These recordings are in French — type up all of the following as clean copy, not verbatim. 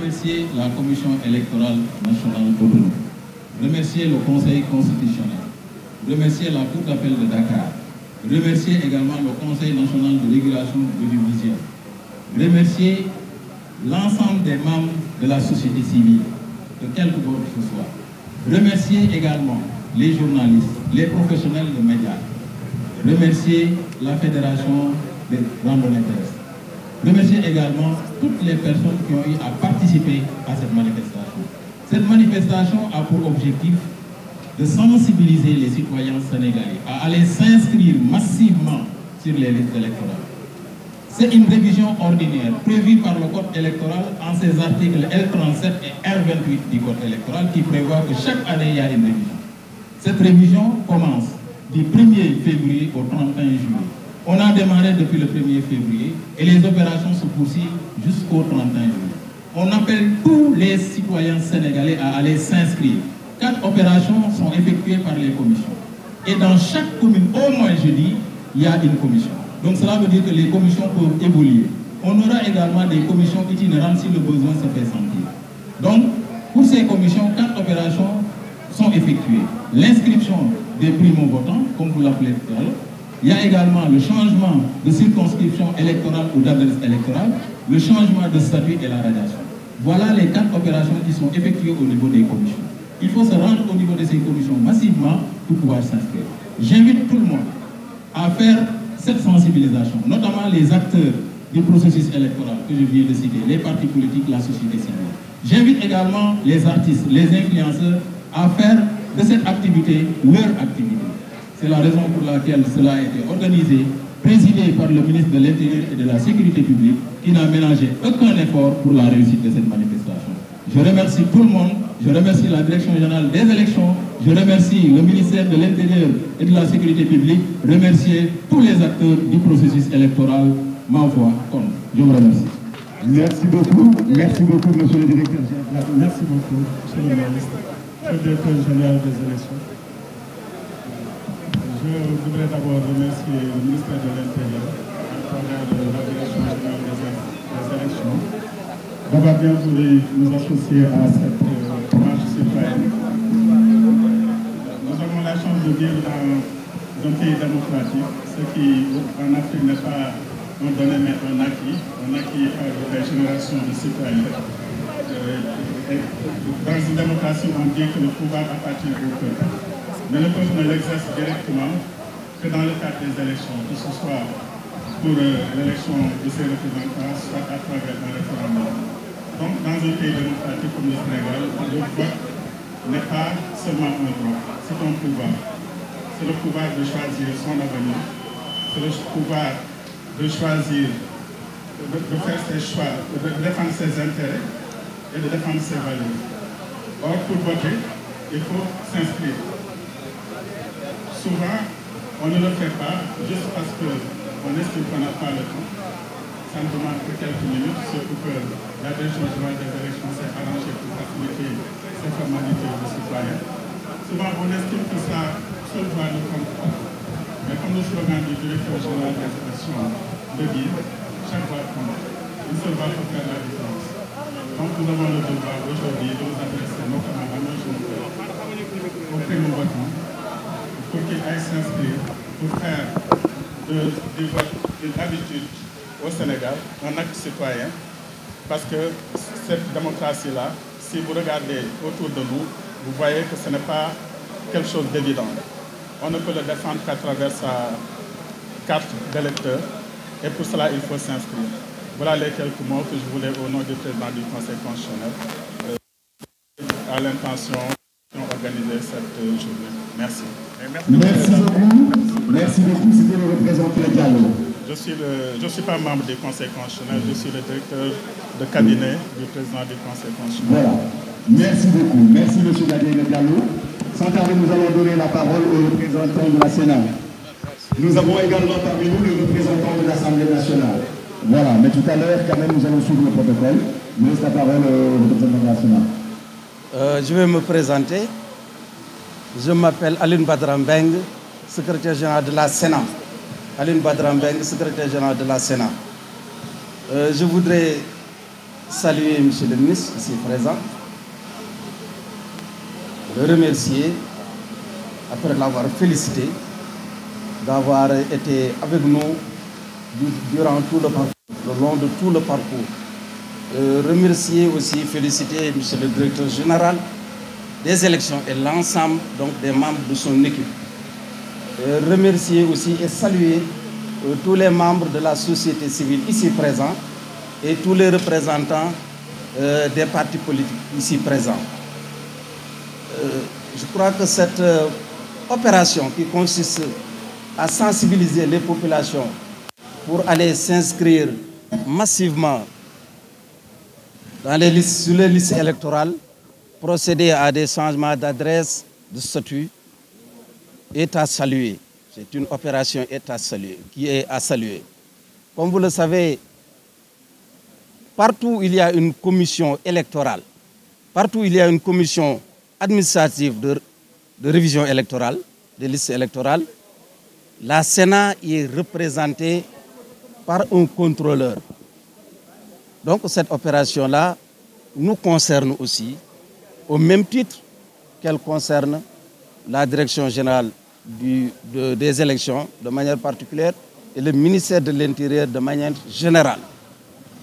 remercier la Commission électorale nationale autonome, remercier le Conseil constitutionnel, remercier la Cour d'appel de Dakar, remercier également le Conseil national de régulation de l'audiovisuel, remercier l'ensemble des membres de la société civile, de quelque bord que ce soit, remercier également les journalistes, les professionnels de médias, remercier la Fédération des randonnées terrestres, remercier également toutes les personnes qui ont eu à participer à cette manifestation. Cette manifestation a pour objectif de sensibiliser les citoyens sénégalais à aller s'inscrire massivement sur les listes électorales. C'est une révision ordinaire prévue par le Code électoral en ses articles L37 et R28 du Code électoral qui prévoit que chaque année il y a une révision. Cette révision commence du 1er février au 31 juillet. On a démarré depuis le 1er février et les opérations se poursuivent jusqu'au 31 juillet. On appelle tous les citoyens sénégalais à aller s'inscrire. 4 opérations sont effectuées par les commissions. Et dans chaque commune, au moins jeudi, il y a une commission. Donc cela veut dire que les commissions peuvent évoluer. On aura également des commissions itinérantes si le besoin se fait sentir. Donc, pour ces commissions, 4 opérations sont effectuées. L'inscription des primo-votants, comme vous l'appelez tout à l'heure. Il y a également le changement de circonscription électorale ou d'adresse électorale, le changement de statut et la radiation. Voilà les 4 opérations qui sont effectuées au niveau des commissions. Il faut se rendre au niveau de ces commissions massivement pour pouvoir s'inscrire. J'invite tout le monde à faire cette sensibilisation, notamment les acteurs du processus électoral que je viens de citer, les partis politiques, la société civile. J'invite également les artistes, les influenceurs à faire de cette activité leur activité. C'est la raison pour laquelle cela a été organisé, présidé par le ministre de l'Intérieur et de la Sécurité publique, qui n'a ménagé aucun effort pour la réussite de cette manifestation. Je remercie tout le monde, je remercie la Direction générale des élections, je remercie le ministère de l'Intérieur et de la Sécurité publique, remercier tous les acteurs du processus électoral. Ma voix compte. Je vous remercie. Merci beaucoup, monsieur le directeur général. Merci beaucoup, monsieur le ministre, le directeur général des élections. Je voudrais d'abord remercier le ministère de l'Intérieur à travers la Direction générale des élections d'avoir bien voulu nous associer à cette marche citoyenne. Nous avons la chance de vivre dans un pays démocratique, ce qui en Afrique n'est pas un donné mais un acquis par des générations de citoyens. Dans une démocratie, on dit que le pouvoir appartient au peuple. Mais le peuple ne l'exerce directement que dans le cadre des élections, que ce soit pour l'élection de ses représentants, soit à travers un référendum. Donc, dans un pays démocratique comme le Sénégal, le vote n'est pas seulement un droit, c'est un pouvoir. C'est le pouvoir de choisir son avenir, c'est le pouvoir de choisir, de faire ses choix, de défendre ses intérêts et de défendre ses valeurs. Or, pour voter, il faut s'inscrire. Souvent, on ne le fait pas juste parce qu'on estime qu'on n'a pas le temps. Ça ne demande que quelques minutes, surtout que la Direction générale des élections s'est arrangée pour faciliter ces formalités aux citoyens. Souvent, on estime que ça, seule voix ne compte pas. Mais comme le slogan du directeur général des élections le dit, chaque voix compte. Une seule voix peut faire la différence. Donc, nous avons le devoir aujourd'hui de nous adresser notamment à nos jeunes aux primo-votants pour qu'ils aillent s'inscrire, pour faire du vote une habitude au Sénégal, un acte citoyen, parce que cette démocratie-là, si vous regardez autour de nous, vous voyez que ce n'est pas quelque chose d'évident. On ne peut le défendre qu'à travers sa carte d'électeur, et pour cela, il faut s'inscrire. Voilà les quelques mots que je voulais, au nom du président du Conseil constitutionnel, à l'intention d'organiser cette journée. Merci. Merci beaucoup, c'était le représentant Diallo. Je ne suis pas membre du Conseil constitutionnel, je suis le directeur de cabinet du président du Conseil constitutionnel. Voilà, merci beaucoup. Merci M. Daniel Diallo. Sans tarder, nous allons donner la parole au représentant de la Sénat. Nous avons également parmi nous le représentant de l'Assemblée nationale. Voilà, mais tout à l'heure, quand même, nous allons suivre le protocole. Je laisse la parole au représentant de la Sénat. Je vais me présenter. Je m'appelle Alioune Badara Mbengue, secrétaire général de la Sénat. Alioune Badara Mbengue, secrétaire général de la Sénat. Je voudrais saluer M. le ministre ici présent, le remercier, après l'avoir félicité, d'avoir été avec nous durant tout le parcours, le long de tout le parcours. Remercier aussi, féliciter M. le directeur général des élections et l'ensemble des membres de son équipe. Remercier aussi et saluer tous les membres de la société civile ici présents et tous les représentants des partis politiques ici présents. Je crois que cette opération qui consiste à sensibiliser les populations pour aller s'inscrire massivement dans les listes, sur les listes électorales, procéder à des changements d'adresse, de statut, est à saluer. C'est une opération qui est à saluer. Comme vous le savez, partout où il y a une commission électorale, partout où il y a une commission administrative de révision électorale, des listes électorales, la Sénat est représentée par un contrôleur. Donc cette opération-là nous concerne aussi, au même titre qu'elle concerne la direction générale des élections de manière particulière et le ministère de l'Intérieur de manière générale.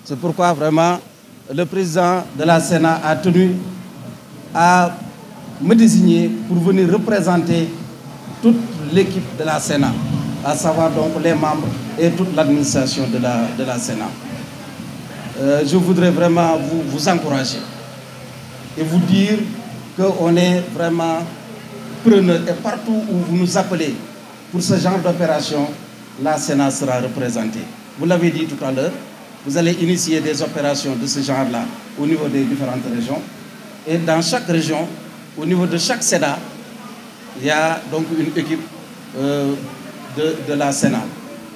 C'est pourquoi vraiment le président de la Sénat a tenu à me désigner pour venir représenter toute l'équipe de la Sénat, à savoir donc les membres et toute l'administration de la Sénat. Je voudrais vraiment vous encourager et vous dire qu'on est vraiment preneur et partout où vous nous appelez pour ce genre d'opération, la Sénat sera représentée. Vous l'avez dit tout à l'heure, vous allez initier des opérations de ce genre-là au niveau des différentes régions. Et dans chaque région, au niveau de chaque Sénat, il y a donc une équipe de la Sénat.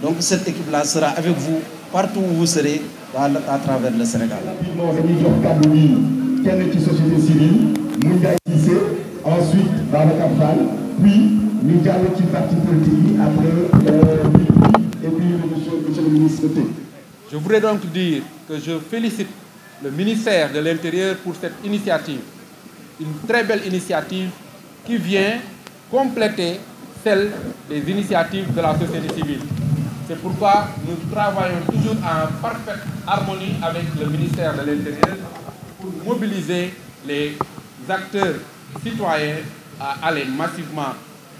Donc cette équipe-là sera avec vous partout où vous serez à travers le Sénégal. Société civile, ensuite Babacar Fall, puis nous parti politique, après et puis monsieur le ministre. Je voudrais donc dire que je félicite le ministère de l'Intérieur pour cette initiative. Une très belle initiative qui vient compléter celle des initiatives de la société civile. C'est pourquoi nous travaillons toujours en parfaite harmonie avec le ministère de l'Intérieur pour mobiliser les acteurs citoyens à aller massivement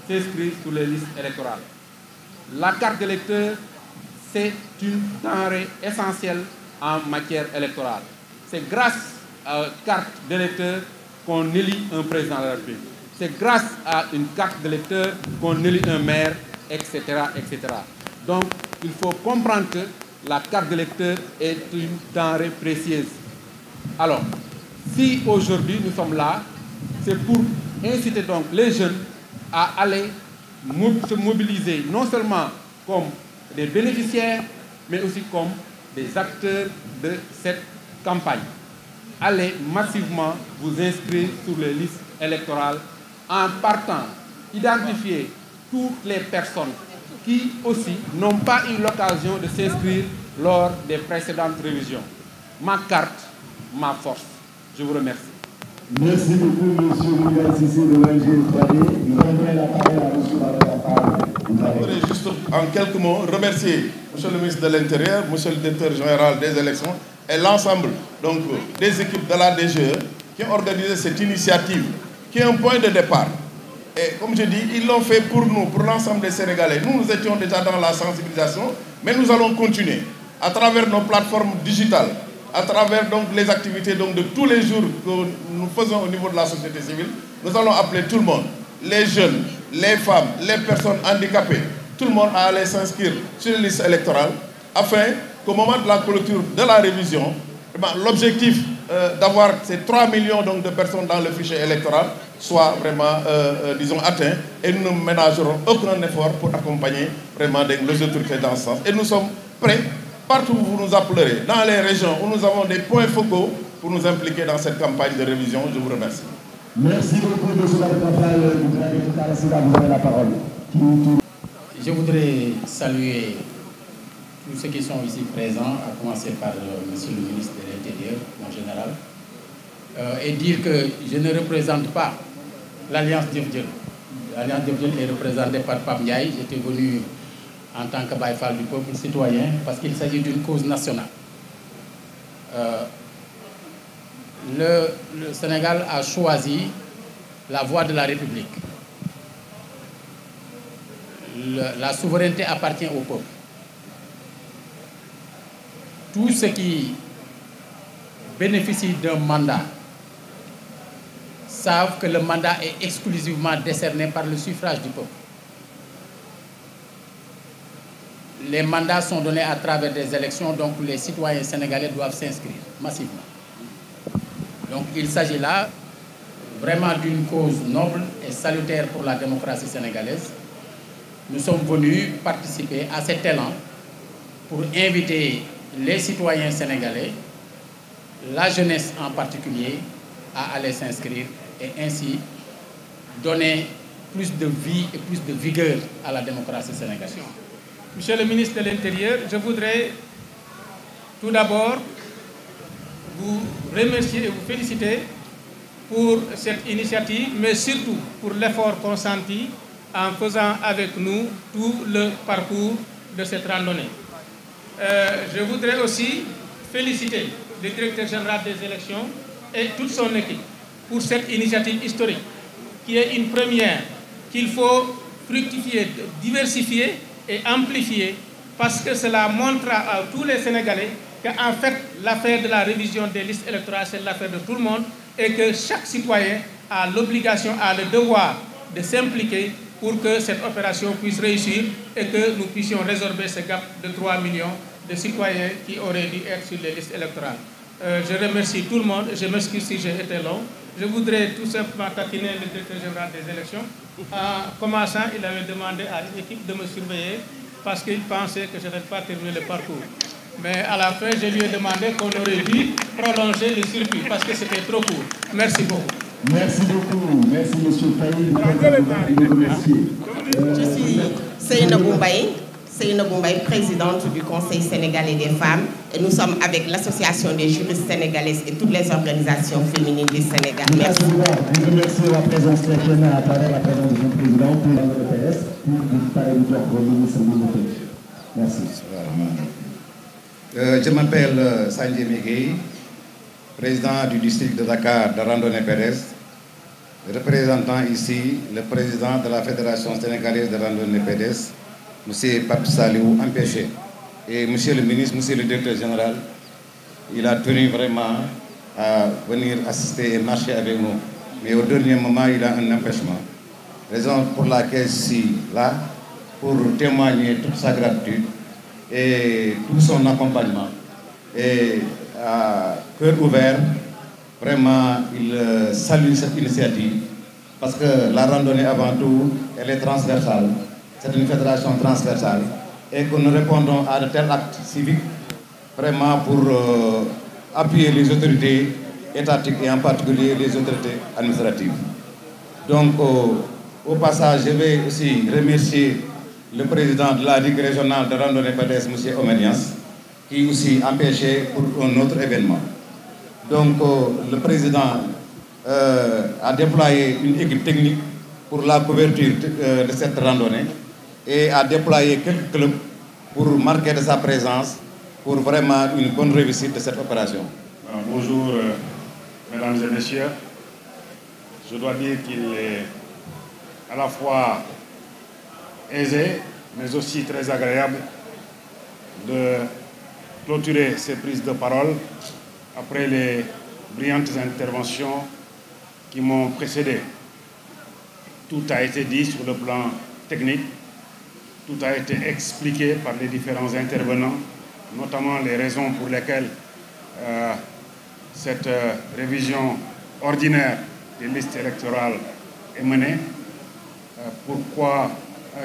s'inscrire sur les listes électorales. La carte d'électeur, c'est une denrée essentielle en matière électorale. C'est grâce à une carte d'électeur qu'on élit un président de la République. C'est grâce à une carte d'électeur qu'on élit un maire, etc., etc. Donc, il faut comprendre que la carte d'électeur est une denrée précieuse. Alors, si aujourd'hui nous sommes là, c'est pour inciter donc les jeunes à aller se mobiliser non seulement comme des bénéficiaires, mais aussi comme des acteurs de cette campagne. Allez massivement vous inscrire sur les listes électorales en partant identifier toutes les personnes qui aussi n'ont pas eu l'occasion de s'inscrire lors des précédentes révisions. Ma carte, ma force. Je vous remercie. Merci beaucoup, monsieur Mouga Cissé de l'ONG 3D. Nous donnerons la parole à monsieur Babacar. Je voudrais juste en quelques mots remercier monsieur le ministre de l'Intérieur, monsieur le directeur général des élections et l'ensemble des équipes de la DGE qui ont organisé cette initiative qui est un point de départ. Et comme je dis, ils l'ont fait pour nous, pour l'ensemble des Sénégalais. Nous étions déjà dans la sensibilisation, mais nous allons continuer à travers nos plateformes digitales, à travers les activités de tous les jours que nous faisons au niveau de la société civile. Nous allons appeler tout le monde, les jeunes, les femmes, les personnes handicapées, tout le monde à aller s'inscrire sur les listes électorales afin qu'au moment de la clôture de la révision, l'objectif d'avoir ces 3 millions de personnes dans le fichier électoral soit vraiment, disons, atteint, et nous ne ménagerons aucun effort pour accompagner vraiment les autorités dans ce sens. Et nous sommes prêts, partout où vous nous appellerez, dans les régions où nous avons des points focaux pour nous impliquer dans cette campagne de révision. Je vous remercie. Merci beaucoup, M. Vous avez la parole. Je voudrais saluer tous ceux qui sont ici présents, à commencer par Monsieur le ministre de l'Intérieur en général, et dire que je ne représente pas l'Alliance Diop-Diop. L'Alliance Diop-Diop est représentée par Pape Ndiaye. J'étais venu en tant que Baye Fall du peuple citoyen parce qu'il s'agit d'une cause nationale. Le Sénégal a choisi la voie de la République. La souveraineté appartient au peuple. Tous ceux qui bénéficient d'un mandat savent que le mandat est exclusivement décerné par le suffrage du peuple. Les mandats sont donnés à travers des élections, donc les citoyens sénégalais doivent s'inscrire massivement. Donc il s'agit là vraiment d'une cause noble et salutaire pour la démocratie sénégalaise. Nous sommes venus participer à cet élan pour inviter les citoyens sénégalais, la jeunesse en particulier, à aller s'inscrire et ainsi donner plus de vie et plus de vigueur à la démocratie sénégalaise. Monsieur le ministre de l'Intérieur, je voudrais tout d'abord vous remercier et vous féliciter pour cette initiative, mais surtout pour l'effort consenti en faisant avec nous tout le parcours de cette randonnée. Je voudrais aussi féliciter le directeur général des élections et toute son équipe pour cette initiative historique, qui est une première, qu'il faut fructifier, diversifier et amplifier, parce que cela montrera à tous les Sénégalais qu'en fait, l'affaire de la révision des listes électorales, c'est l'affaire de tout le monde, et que chaque citoyen a l'obligation, a le devoir de s'impliquer pour que cette opération puisse réussir et que nous puissions résorber ce gap de 3 millions de citoyens qui auraient dû être sur les listes électorales. Je remercie tout le monde, je m'excuse si j'ai été long. Je voudrais tout simplement taquiner le directeur général des élections. En commençant, il avait demandé à l'équipe de me surveiller parce qu'il pensait que je n'avais pas terminé le parcours. Mais à la fin, je lui ai demandé qu'on aurait dû prolonger le circuit parce que c'était trop court. Merci beaucoup. Merci beaucoup. Merci, M. Faye. Je suis Seynabou Mbaye, présidente du Conseil sénégalais des femmes. Et nous sommes avec l'Association des juristes sénégalaises et toutes les organisations féminines du Sénégal. Merci. Je remercie la présence très pleine à travers la présence du président pour le PS, pour parler du ministre de l'Intérieur. Merci. Je m'appelle Sanjay Miguel, président du district de Dakar de Randonnée Pédestre, représentant ici le président de la Fédération sénégalaise de Randonnée Pédestre, M. Pape Saliou, empêché. Et M. le ministre, M. le directeur général, il a tenu vraiment à venir assister et marcher avec nous. Mais au dernier moment, il a un empêchement. Raison pour laquelle je suis là, pour témoigner toute sa gratitude et tout son accompagnement. Et à cœur ouvert, vraiment, il salue cette initiative parce que la randonnée, avant tout, elle est transversale. C'est une fédération transversale et que nous répondons à de tels actes civiques vraiment pour appuyer les autorités étatiques et en particulier les autorités administratives. Donc, au passage, je vais aussi remercier le président de la Ligue régionale de randonnée pédestre, M. Omenias, qui aussi empêché pour un autre événement. Donc, le président a déployé une équipe technique pour la couverture de cette randonnée et a déployé quelques clubs pour marquer de sa présence pour vraiment une bonne réussite de cette opération. Bonjour, mesdames et messieurs. Je dois dire qu'il est à la fois aisé, mais aussi très agréable de clôturer ces prises de parole après les brillantes interventions qui m'ont précédé. Tout a été dit sur le plan technique, tout a été expliqué par les différents intervenants, notamment les raisons pour lesquelles cette révision ordinaire des listes électorales est menée,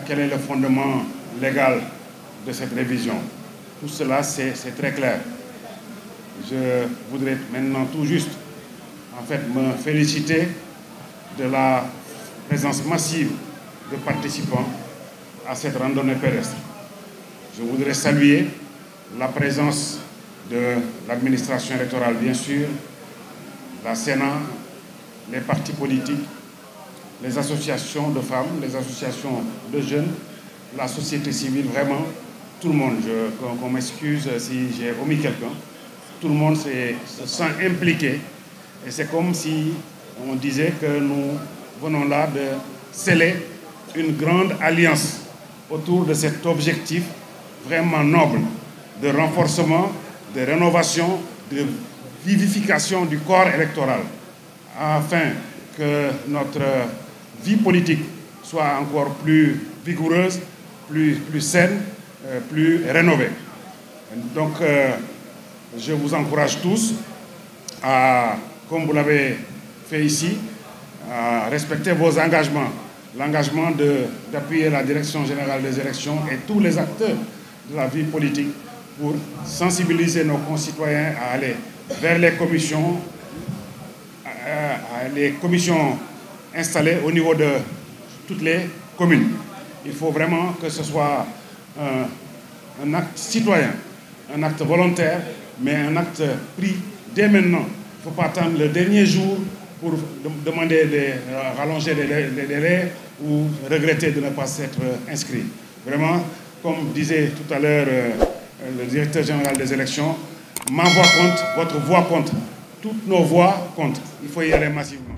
quel est le fondement légal de cette révision. Tout cela, c'est très clair. Je voudrais maintenant tout juste me féliciter de la présence massive de participants à cette randonnée pédestre. Je voudrais saluer la présence de l'administration électorale, bien sûr, la Sénat, les partis politiques, les associations de femmes, les associations de jeunes, la société civile, vraiment, tout le monde. Qu'on m'excuse si j'ai omis quelqu'un. Tout le monde se sent impliqué. Et c'est comme si on disait que nous venons là de sceller une grande alliance autour de cet objectif vraiment noble de renforcement, de rénovation, de vivification du corps électoral, afin que notre vie politique soit encore plus vigoureuse, plus saine, plus rénovée. Donc, je vous encourage tous à, comme vous l'avez fait ici, à respecter vos engagements. L'engagement d'appuyer la Direction générale des élections et tous les acteurs de la vie politique pour sensibiliser nos concitoyens à aller vers les commissions installées au niveau de toutes les communes. Il faut vraiment que ce soit un acte citoyen, un acte volontaire, mais un acte pris dès maintenant. Il ne faut pas attendre le dernier jour pour demander de rallonger les délais ou regretter de ne pas s'être inscrit. Vraiment, comme disait tout à l'heure le directeur général des élections, ma voix compte, votre voix compte, toutes nos voix comptent. Il faut y aller massivement.